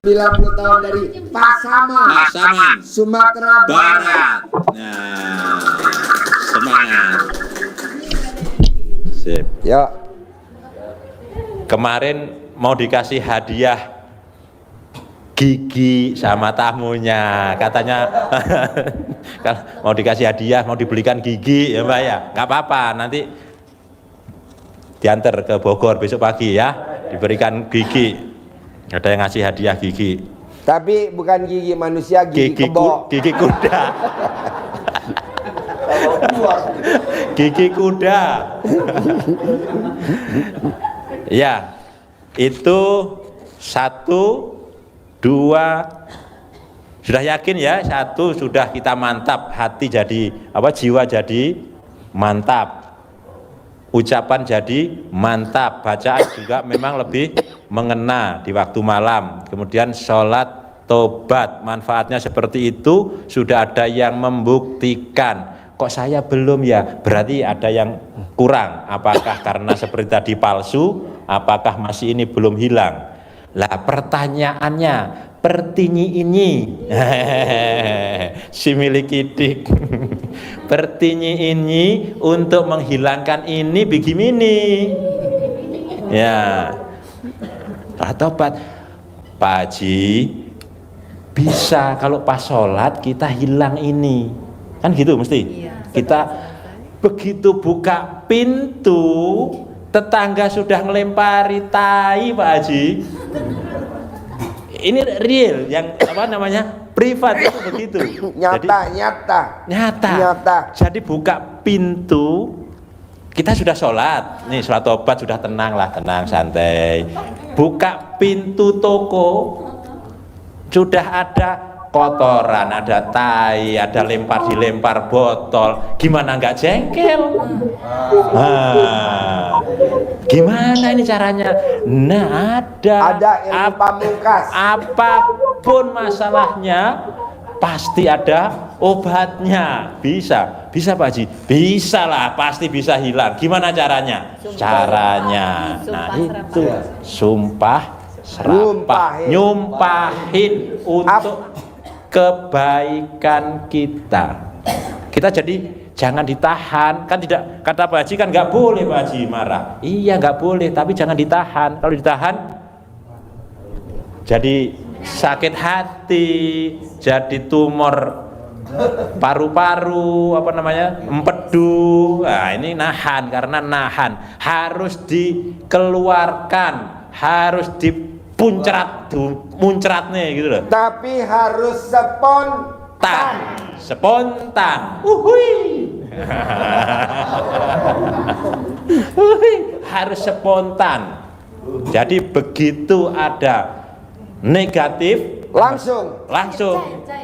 90 tahun dari Pasaman, Sumatera Barat. Nah, semangat. Sip. Ya. Kemarin mau dikasih hadiah gigi sama tamunya, katanya mau dikasih hadiah, mau dibelikan gigi ya Mbak ya, nggak apa-apa, nanti diantar ke Bogor besok pagi ya, diberikan gigi, ada yang ngasih hadiah gigi. Tapi bukan gigi manusia, gigi kebo. Gigi kuda. Gigi kuda. Ya, itu 1, 2, sudah yakin ya, 1 sudah kita mantap, hati jadi apa, jiwa jadi mantap, ucapan jadi mantap, bacaan juga memang lebih mengena di waktu malam. Kemudian sholat tobat, manfaatnya seperti itu, sudah ada yang membuktikan. Kok saya belum ya, berarti ada yang kurang. Apakah karena seperti tadi palsu, apakah masih ini belum hilang? Lah pertanyaannya, pertinyi ini si milikidik pertinyi ini untuk menghilangkan ini bagaimana ya, tobat Pak Haji, bisa kalau pas sholat kita hilang ini kan gitu mesti iya. Kita begitu buka pintu tetangga sudah ngelempari tai Pak Haji. Ini real, yang apa namanya, privat itu begitu. Nyata. Jadi buka pintu, kita sudah sholat, nih sholat tobat sudah tenang santai. Buka pintu toko, sudah ada kotoran, ada tai, ada dilempar botol, gimana nggak jengkel? Gimana ini caranya? Nah, ada ilmu pamungkas. Apapun masalahnya pasti ada obatnya. Bisa Pak Haji? Bisa lah, pasti bisa hilang. Gimana caranya? Caranya, nah itu sumpah serapah, nyumpahin untuk kebaikan kita. Kita jadi jangan ditahan, kan tidak, kata Pak Haji kan nggak boleh Pak Haji marah. Iya nggak boleh, tapi jangan ditahan. Kalau ditahan jadi sakit hati, jadi tumor paru-paru, apa namanya, empedu. Nah ini nahan, karena nahan harus dikeluarkan, harus muncrat nih gitu loh. Tapi harus spontan. Harus spontan. Jadi begitu ada negatif langsung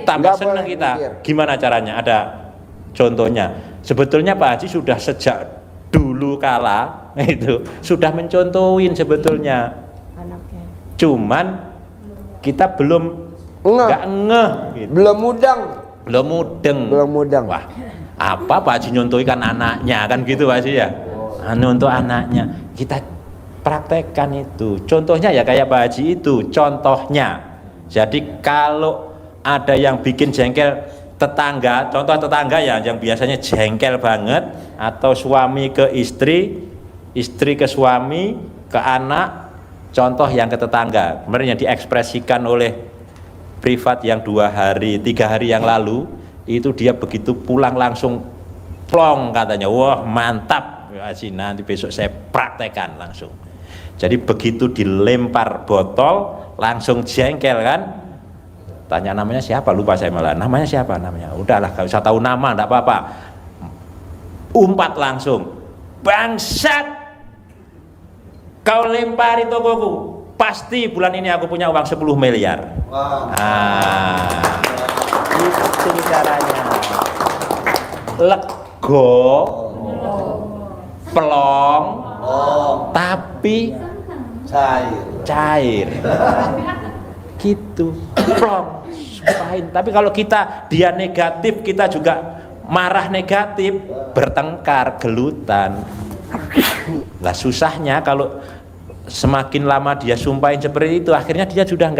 tambah senang kita. Gimana caranya? Ada contohnya. Sebetulnya Pak Haji sudah sejak dulu kala itu sudah mencontohin sebetulnya. Cuman kita belum nggak ngeh gitu. belum mudeng. Wah, apa Pak Haji nyontohkan anaknya kan gitu Pak Haji ya, untuk anaknya kita praktekkan itu. Contohnya ya kayak Pak Haji itu contohnya. Jadi kalau ada yang bikin jengkel tetangga, contoh tetangga ya yang biasanya jengkel banget, atau suami ke istri, istri ke suami, ke anak, contoh yang ke tetangga kemarin yang diekspresikan oleh privat yang 2 hari 3 hari yang lalu itu, dia begitu pulang langsung plong katanya, wah mantap nanti besok saya praktekkan langsung. Jadi begitu dilempar botol langsung jengkel kan, tanya namanya siapa, lupa saya malah namanya siapa, namanya udahlah gak usah tahu nama, enggak apa-apa, umpat langsung, bangsat kau lempari tokoku, pasti bulan ini aku punya uang 10 miliar. Wow. Itu caranya. Lego, pelong, tapi cair. Gitu, plong, sumpahin. Tapi kalau dia negatif, kita juga marah negatif, bertengkar, gelutan. Lah susahnya kalau semakin lama dia sumpahin seperti itu, akhirnya dia sudah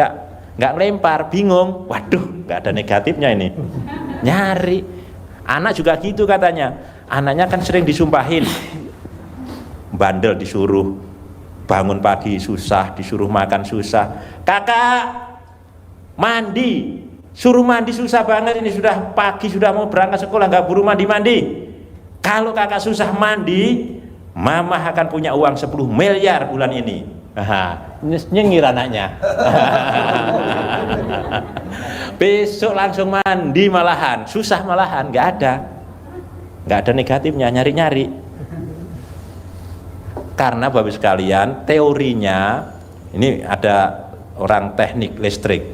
nggak lempar, bingung, waduh nggak ada negatifnya ini, nyari. Anak juga gitu katanya, anaknya kan sering disumpahin, bandel disuruh bangun pagi susah, disuruh makan susah, kakak mandi, suruh mandi susah banget ini, sudah pagi sudah mau berangkat sekolah nggak buru mandi. Kalau kakak susah mandi, mama akan punya uang 10 miliar bulan ini. Nyengir anaknya. Besok langsung mandi malahan, susah malahan, nggak ada negatifnya, nyari-nyari. Karena Bapak sekalian, teorinya ini ada orang teknik listrik.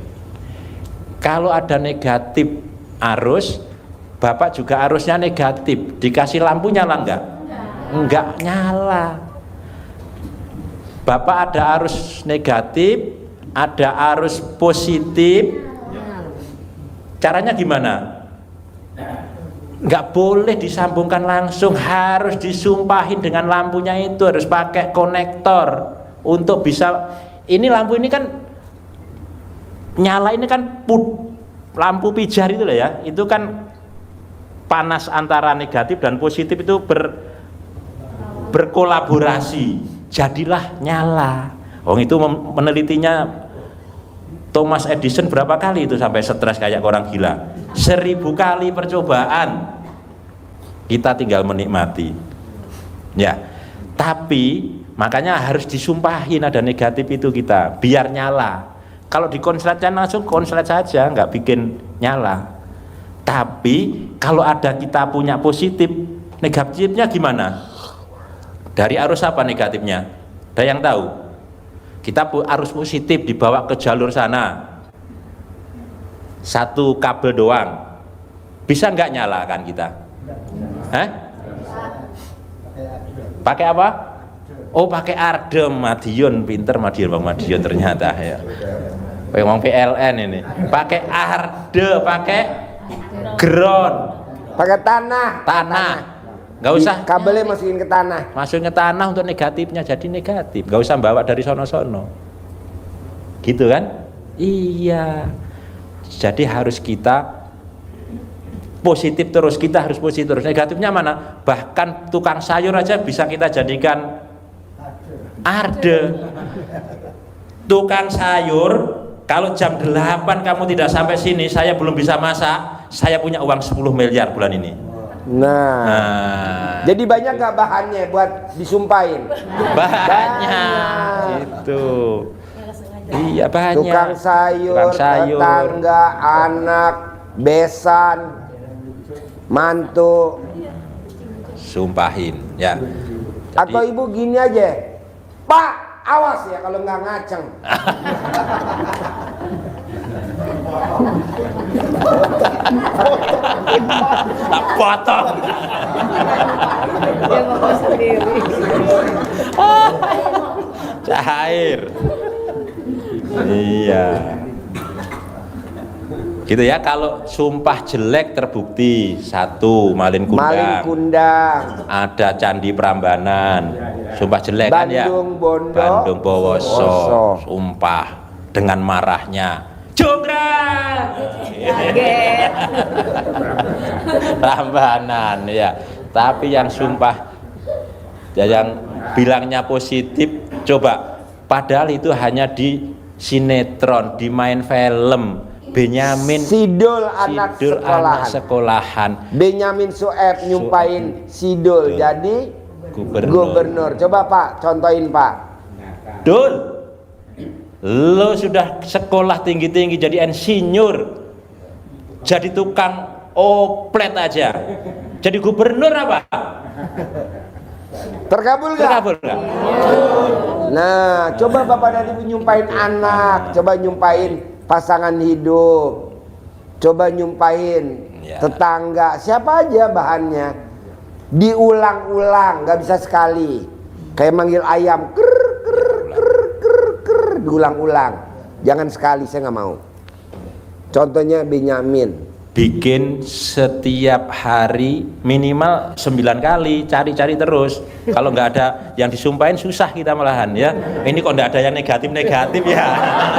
Kalau ada negatif arus, Bapak juga arusnya negatif, dikasih lampu nyala enggak nyala. Bapak ada arus negatif, ada arus positif, caranya gimana? Enggak boleh disambungkan langsung, harus disumpahin dengan lampunya, itu harus pakai konektor untuk bisa. Ini lampu ini kan nyala, ini kan lampu pijar itu lah ya, itu kan panas antara negatif dan positif itu berkolaborasi, jadilah nyala. Itu menelitinya Thomas Edison berapa kali itu sampai stres kayak orang gila, 1000 kali percobaan. Kita tinggal menikmati ya, tapi makanya harus disumpahin ada negatif itu kita biar nyala. Kalau dikonsletkan langsung konslet saja, nggak bikin nyala. Tapi kalau ada kita punya positif, negatifnya gimana? Dari arus apa negatifnya? Ada yang tahu? Kita arus positif dibawa ke jalur sana, satu kabel doang, bisa nggak nyala kan kita? Pakai apa? Oh, pakai Ardem. Madiun, pinter Madiun, Bang Madiun ternyata ya. Bang PLN ini. Pakai Arde, pakai ground, pakai tanah, nggak usah kabelnya masukin ke tanah, untuk negatifnya, jadi negatif, nggak usah bawa dari sono gitu kan. Iya, jadi harus kita positif terus, kita harus positif terus. Negatifnya mana? Bahkan tukang sayur aja bisa kita jadikan arde. Tukang sayur, kalau jam 8 kamu tidak sampai sini, saya belum bisa masak, saya punya uang 10 miliar bulan ini. Nah. Jadi banyak gak bahannya buat disumpahin? Banyak. Itu. Iya banyak. Tukang sayur, tetangga, anak, besan, mantu. Sumpahin ya. Jadi, atau ibu gini aja, Pak, awas ya kalau nggak ngaceng. tak potong. Dia ngomong sendiri. Cair. Iya. Gitu ya, kalau sumpah jelek terbukti, 1 malin kundang, ada Candi Prambanan, sumpah jelek kan ya, Bandung Bowoso, sumpah dengan marahnya, jonggrang, Prambanan ya. Tapi yang sumpah, yang bilangnya positif, coba, padahal itu hanya di sinetron, di main film. Benyamin Sidul anak sekolahan. Benyamin Sueb nyumpain Sidul jadi gubernur. Coba Pak, contohin Pak. Dul, lo sudah sekolah tinggi-tinggi jadi insinyur, jadi tukang oplet aja, jadi gubernur apa? Terkabul gak? Terkabul gak? Nah, coba Bapak dan Ibu nyumpain anak, coba nyumpain pasangan hidup, coba nyumpahin tetangga, siapa aja bahannya, diulang-ulang, nggak bisa sekali, kayak manggil ayam, diulang-ulang, jangan sekali, saya nggak mau. Contohnya Benyamin bikin setiap hari minimal 9 kali, cari-cari terus. Kalau nggak ada yang disumpahin susah kita malahan ya. Ini kok nggak ada yang negatif-negatif ya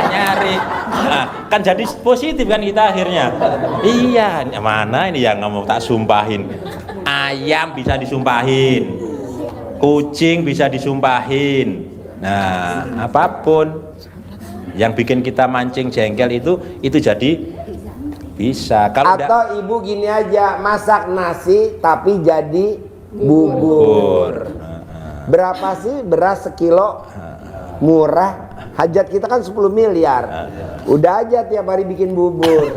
nyari. Nah, kan jadi positif kan kita akhirnya. Iya, mana ini yang ngomong tak sumpahin. Ayam bisa disumpahin, kucing bisa disumpahin. Nah, apapun yang bikin kita mancing jengkel itu jadi bisa. Kalau atau ibu gini aja, masak nasi tapi jadi bubur. Berapa sih beras sekilo? Murah. Hajat kita kan 10 miliar. Udah aja tiap hari bikin bubur.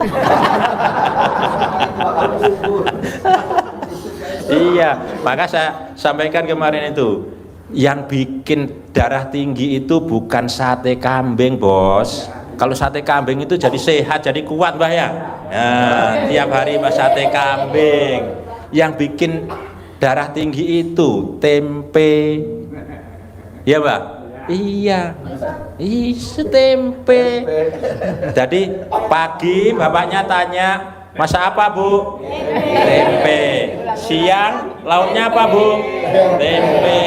Iya, maka saya sampaikan kemarin itu, yang bikin darah tinggi itu bukan sate kambing, bos. Kalau sate kambing itu jadi sehat, jadi kuat, Mbah ya. Nah, tiap hari Mbah sate kambing. Yang bikin darah tinggi itu tempe. Ya, Mbah? Iya. Tempe. Jadi pagi bapaknya tanya, "Masak apa, Bu?" Tempe. Siang lauknya apa, Bu? Tempe.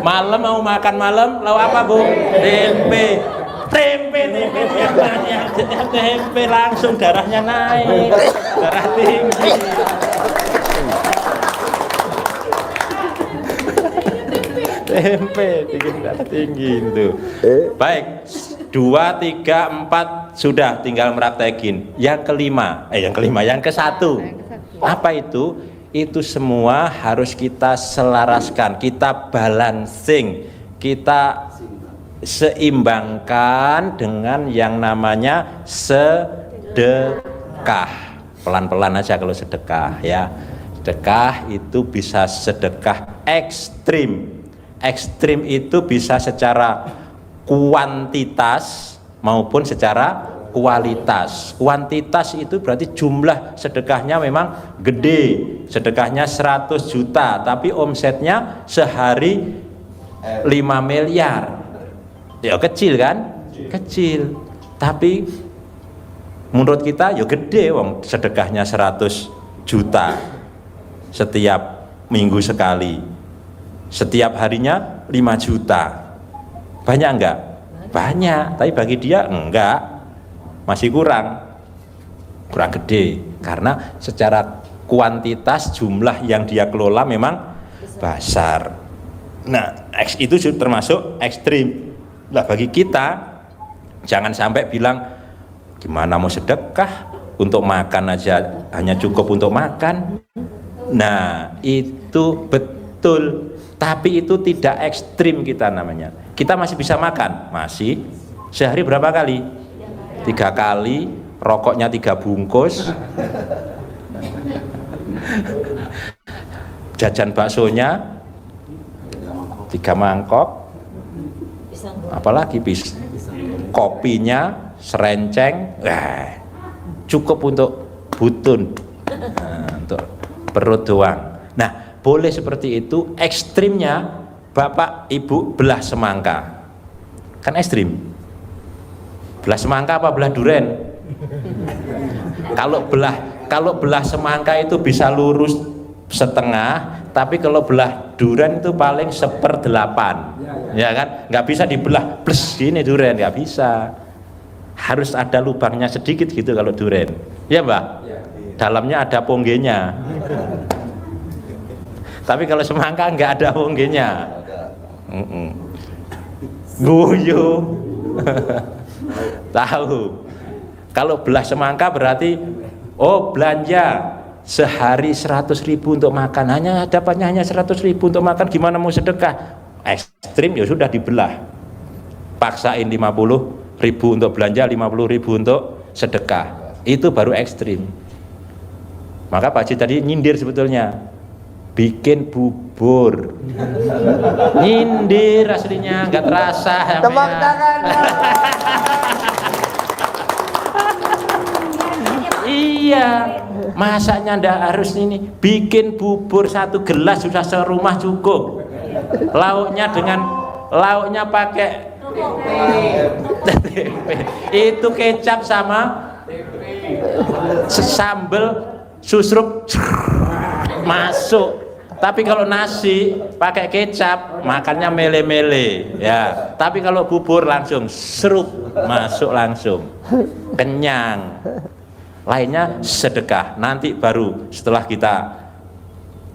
Malam mau makan malam, lauk apa, Bu? Tempe. Tempe langsung darahnya naik, darah tinggi. Tempe bikin darah tinggi itu. Baik, 2, 3, 4 sudah, tinggal meraktekin. Yang ke-1 apa itu? Itu semua harus kita selaraskan, kita balancing, kita seimbangkan dengan yang namanya sedekah. Pelan-pelan aja kalau sedekah ya. Sedekah itu bisa sedekah ekstrim. Ekstrim itu bisa secara kuantitas maupun secara kualitas. Kuantitas itu berarti jumlah sedekahnya memang gede. Sedekahnya 100 juta, tapi omsetnya sehari 5 miliar. Ya kecil kan? Kecil. Tapi menurut kita ya gede, wong sedekahnya 100 juta setiap minggu sekali. Setiap harinya 5 juta. Banyak enggak? Banyak, tapi bagi dia enggak. Masih kurang gede. Karena secara kuantitas jumlah yang dia kelola memang besar. Nah, itu termasuk ekstrim. Nah, bagi kita jangan sampai bilang gimana mau sedekah, untuk makan aja hanya cukup untuk makan. Nah, itu betul, tapi itu tidak ekstrim kita namanya. Kita masih bisa makan, masih. Sehari berapa kali? 3 kali, rokoknya 3 bungkus. Jajan baksonya 3 mangkok. Apalagi kopinya serenceng, cukup untuk butun, untuk perut doang. Nah, boleh seperti itu. Ekstrimnya bapak ibu belah semangka, kan ekstrim. Belah semangka apa belah duren? Kalau belah semangka itu bisa lurus setengah, tapi kalau belah duren itu paling 1/8, ya kan? Nggak bisa dibelah plus gini duren, nggak bisa. Harus ada lubangnya sedikit gitu kalau duren, ya Mbak? Dalamnya ada ponggenya. Tapi kalau semangka nggak ada ponggenya. Guyu. Tahu. Kalau belah semangka berarti belanja sehari 100.000 untuk makan, dapatnya hanya 100.000 untuk makan, gimana mau sedekah? Ekstrim, ya sudah dibelah, paksain 50.000 untuk belanja, 50.000 untuk sedekah, itu baru ekstrim. Maka Pak Haji tadi nyindir sebetulnya, bikin bubur, nyindir aslinya, nggak terasa. Tepuk tangan. Iya, masaknya ndak harus ini, bikin bubur 1 gelas sudah serumah cukup. Lauknya pakai itu kecap sama sambel susruk masuk. Tapi kalau nasi pakai kecap makannya mele-mele ya. Tapi kalau bubur langsung seruk masuk langsung kenyang. Lainnya sedekah. Nanti baru setelah kita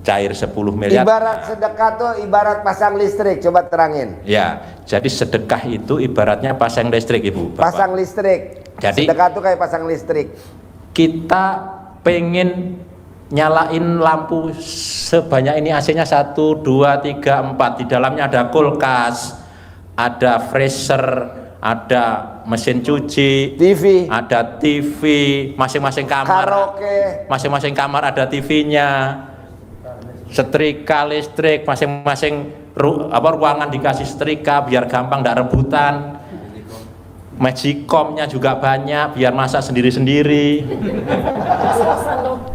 cair 10 miliar. Ibarat sedekah tuh ibarat pasang listrik, coba terangin. Ya, jadi sedekah itu ibaratnya pasang listrik, Ibu. Bapak. Pasang listrik. Jadi sedekah tuh kayak pasang listrik. Kita pengen nyalain lampu sebanyak ini, AC-nya 1, 2, 3, 4. Di dalamnya ada kulkas, ada freezer, ada mesin cuci, TV, ada TV, masing-masing kamar. karaoke. Masing-masing kamar ada TV-nya. Setrika listrik, masing-masing ruangan dikasih setrika biar gampang tidak rebutan. Magicom-nya juga banyak biar masak sendiri-sendiri.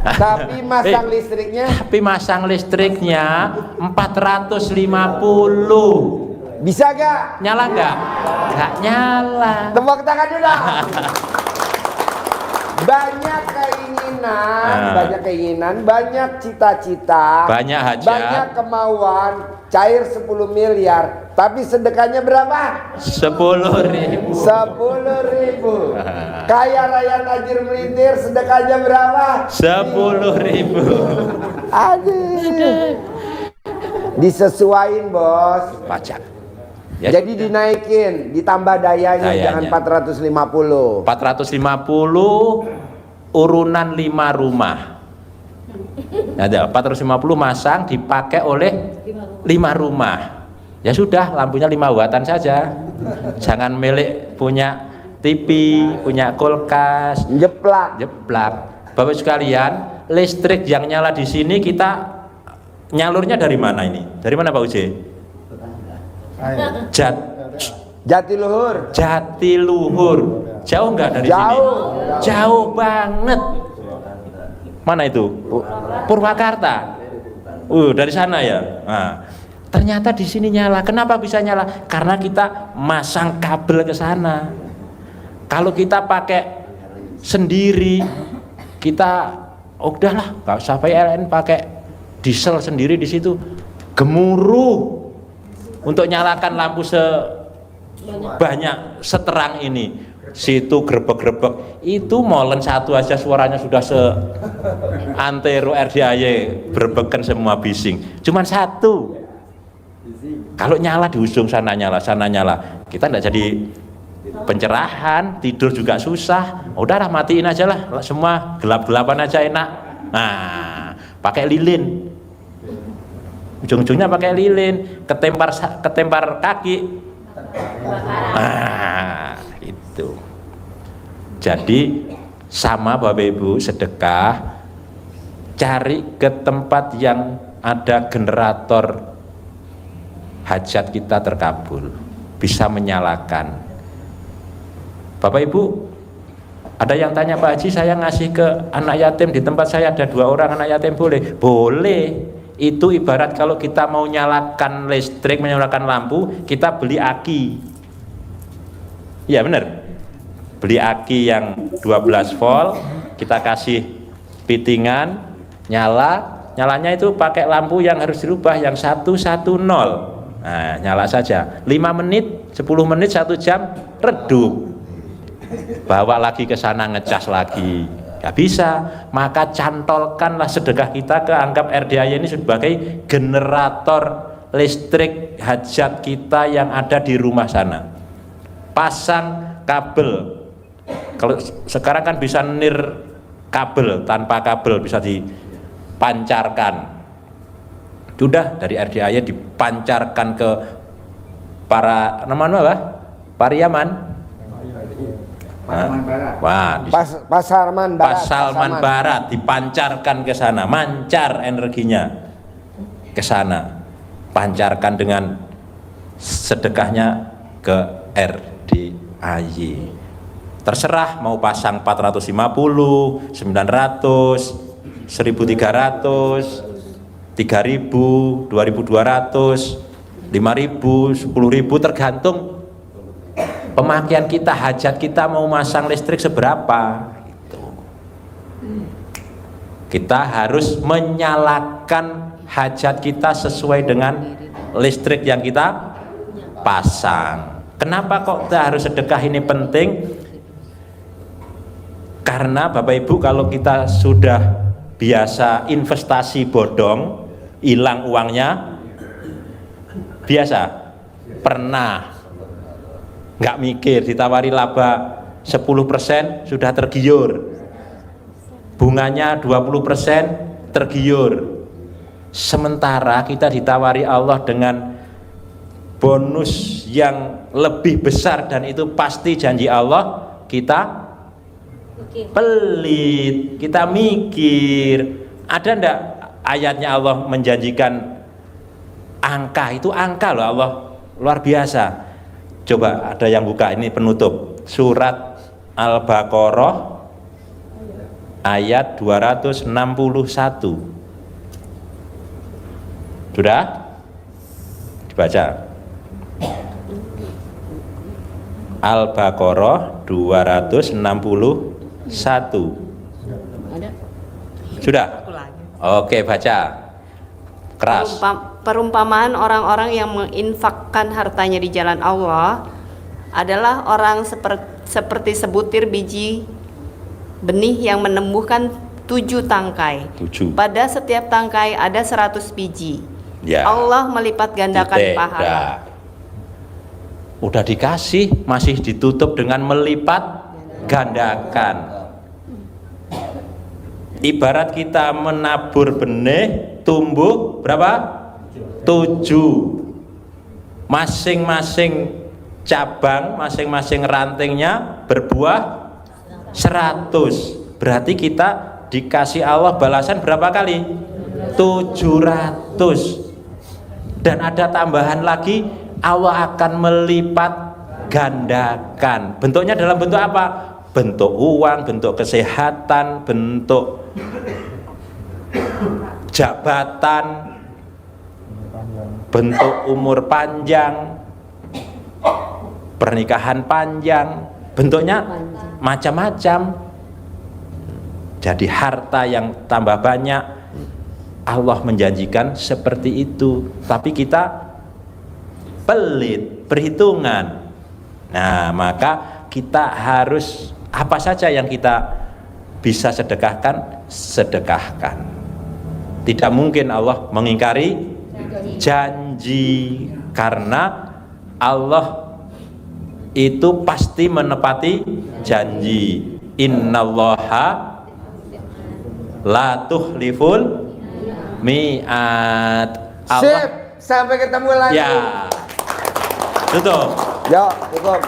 Tapi masang listriknya, Tapi masang listriknya 450. bisa gak? Nyala nggak? Nggak nyala. Tepuk tangan dulu dong. Banyak keinginan, banyak cita-cita, Banyak hajat. banyak kemauan, cair 10 miliar. Tapi sedekahnya berapa? 10.000. 10.000. Kaya raya tajir melintir, sedekahnya berapa? 10.000. Aduh. Disesuaiin, Bos. Pajak. Ya, Jadi dinaikin, ditambah dayanya, jangan 450. 450 urunan 5 rumah. Ada 450 masang dipakai oleh 5 rumah. Ya sudah, lampunya 5 wattan saja. Jangan milik punya TV, punya kulkas, Jeplak. Bapak sekalian, listrik yang nyala di sini kita nyalurnya dari mana ini? Dari mana Pak Uje? Jatiluhur. Jatiluhur. Jauh nggak dari sini? Jauh banget. Mana itu? Purwakarta. Dari sana ya. Nah, ternyata di sini nyala. Kenapa bisa nyala? Karena kita masang kabel ke sana. Kalau kita pakai sendiri, kita udahlah, nggak usah PLN, pakai diesel sendiri di situ, gemuruh untuk nyalakan lampu sebanyak seterang ini. Situ grebek-grebek, itu molen satu aja suaranya sudah antero RDAY berbekan semua bising. Cuman satu. Kalau nyala di ujung sana nyala, kita enggak jadi pencerahan, tidur juga susah. Udahlah matiin aja lah, semua gelap-gelapan aja enak. Nah, pakai lilin. Ujung-ujungnya pakai lilin, ketempar kaki. Nah, itu. Jadi sama Bapak Ibu, sedekah cari ke tempat yang ada generator hajat kita terkabul, bisa menyalakan. Bapak Ibu, ada yang tanya, Pak Haji, saya ngasih ke anak yatim, di tempat saya ada 2 orang anak yatim, boleh? Boleh. Itu ibarat kalau kita mau nyalakan listrik, menyalakan lampu, kita beli aki. Ya benar. Beli aki yang 12 volt, kita kasih fittingan, nyalanya itu pakai lampu yang harus dirubah, yang 110. Nah, nyala saja. 5 menit, 10 menit, 1 jam, redup. Bawa lagi ke sana, ngecas lagi. Gak bisa, maka cantolkanlah sedekah kita ke anggap RDAY ini sebagai generator listrik hajat kita yang ada di rumah sana. Pasang kabel. Kalau sekarang kan bisa nir kabel, tanpa kabel bisa dipancarkan. Sudah dari RDAY dipancarkan ke para Pariaman. Wah, Pasarman Barat dipancarkan ke sana, mancar energinya ke sana, pancarkan dengan sedekahnya ke RDAY. Terserah mau pasang 450, 900, 1300, 3000, 2200, 5000, 10.000, tergantung pemakaian kita, hajat kita mau masang listrik seberapa gitu. Kita harus menyalakan hajat kita sesuai dengan listrik yang kita pasang. Kenapa kok kita harus sedekah ini penting? Karena Bapak Ibu, kalau kita sudah biasa investasi bodong, hilang uangnya, biasa, pernah nggak mikir, ditawari laba 10% sudah tergiur, bunganya 20% tergiur. Sementara kita ditawari Allah dengan bonus yang lebih besar, dan itu pasti janji Allah, kita pelit, kita mikir. Ada ndak ayatnya Allah menjanjikan angka, itu angka loh Allah, luar biasa. Coba ada yang buka, ini penutup surat Al-Baqarah ayat 261. Sudah dibaca? Al-Baqarah 261. Sudah? Oke, baca keras. Perumpamaan orang-orang yang menginfakkan hartanya di jalan Allah adalah orang seperti sebutir biji benih yang menumbuhkan 7 tangkai. 7. Pada setiap tangkai ada 100 biji. Ya. Allah melipat gandakan Titik, pahala. dah. Udah dikasih, masih ditutup dengan melipat gandakan. Ibarat kita menabur benih, tumbuh berapa? 7. Masing-masing cabang, masing-masing rantingnya berbuah 100. Berarti kita dikasih Allah balasan berapa kali? 700. Dan ada tambahan lagi, Allah akan melipat gandakan. Bentuknya dalam bentuk apa? Bentuk uang, bentuk kesehatan, bentuk jabatan, bentuk umur panjang, pernikahan panjang, bentuknya macam-macam. Jadi harta yang tambah banyak, Allah menjanjikan seperti itu, tapi kita pelit, perhitungan. Nah, maka kita harus, apa saja yang kita bisa sedekahkan, sedekahkan. Tidak mungkin Allah mengingkari janji, karena Allah itu pasti menepati janji. Innallaha la tukhliful mi'ad. Sip, sampai ketemu lagi. Ya, tutup. Yuk, cukup.